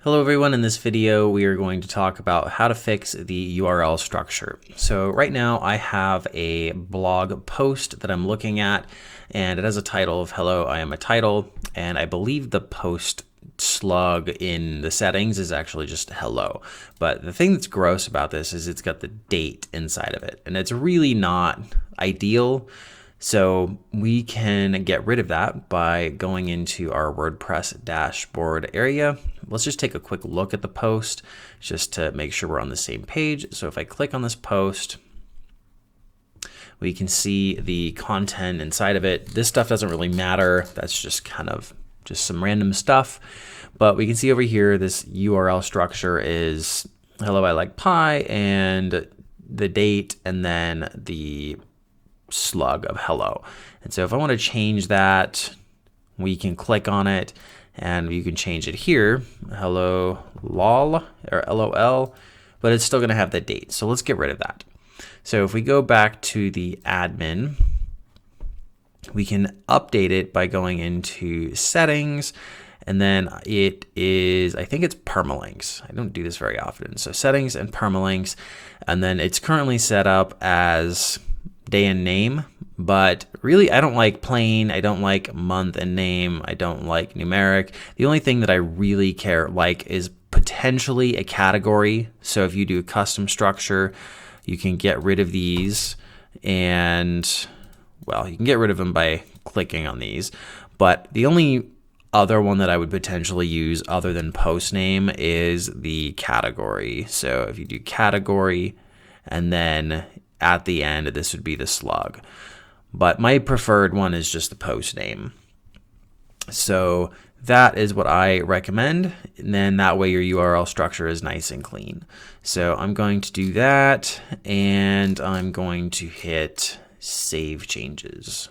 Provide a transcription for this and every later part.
Hello everyone, in this video we are going to talk about how to fix the URL structure. So right now I have a blog post that I'm looking at and it has a title of hello, I am a title, and I believe the post slug in the settings is actually just hello. But the thing that's gross about this is it's got the date inside of it and it's really not ideal. So we can get rid of that by going into our WordPress dashboard area. Let's just take a quick look at the post just to make sure we're on the same page. So if I click on this post, we can see the content inside of it. This stuff doesn't really matter. That's just kind of just some random stuff. But we can see over here, this URL structure is hello, I like pie, and the date, and then the slug of hello. And so if I want to change that, we can click on it and you can change it here, hello lol or LOL, but it's still going to have the date. So let's get rid of that. So if we go back to the admin, we can update it by going into settings, and then it is, I think it's permalinks. I don't do this very often. So settings and permalinks, and then it's currently set up as day and name, but really I don't like plain, I don't like month and name, I don't like numeric. The only thing that I really like is potentially a category. So if you do a custom structure, you can get rid of these, and well, you can get rid of them by clicking on these. But the only other one that I would potentially use other than post name is the category. So if you do category, and then at the end, this would be the slug. But my preferred one is just the post name. So that is what I recommend. And then that way your URL structure is nice and clean. So I'm going to do that, and I'm going to hit save changes.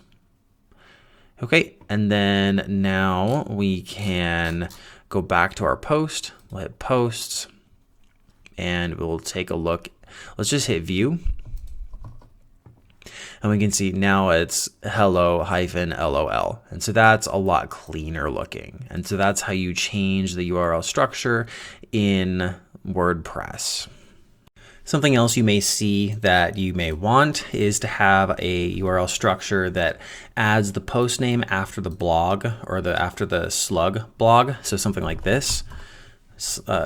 Okay, and then now we can go back to our post, we'll hit posts, and we'll take a look. Let's just hit view. And we can see now it's hello-lol. And so that's a lot cleaner looking. And so that's how you change the URL structure in WordPress. Something else you may see that you may want is to have a URL structure that adds the post name after the blog, or after the slug blog. So something like this.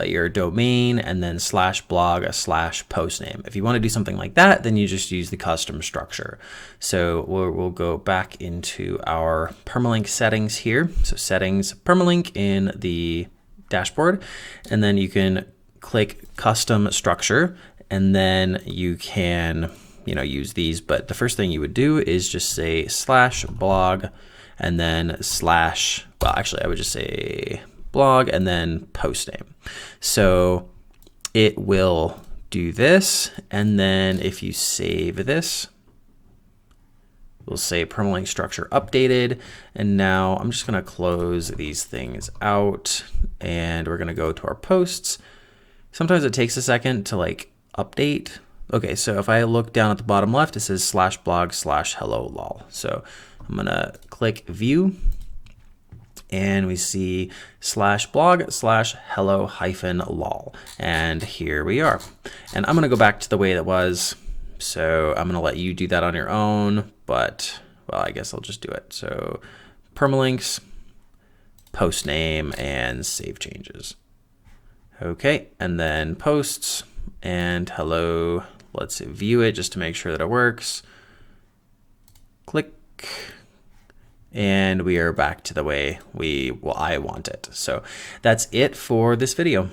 Your domain, and then /blog /post name. If you want to do something like that, then you just use the custom structure. So we'll go back into our permalink settings here. So settings, permalink in the dashboard, and then you can click custom structure, and then you can use these. But the first thing you would do is just say /blog, and then well, actually I would just say blog and then post name. So it will do this, and then if you save this, we'll say permalink structure updated. And now I'm just going to close these things out, and we're going to go to our posts. Sometimes it takes a second to update. Okay, so if I look down at the bottom left, it says /blog /hello lol. So I'm going to click view, and we see /blog /hello-lol. And here we are. And I'm going to go back to the way that was. So I'm going to let you do that on your own, but well, I guess I'll just do it. So permalinks, post name, and save changes. Okay, and then posts and hello. Let's view it just to make sure that it works. Click. And we are back to the way I want it. So that's it for this video.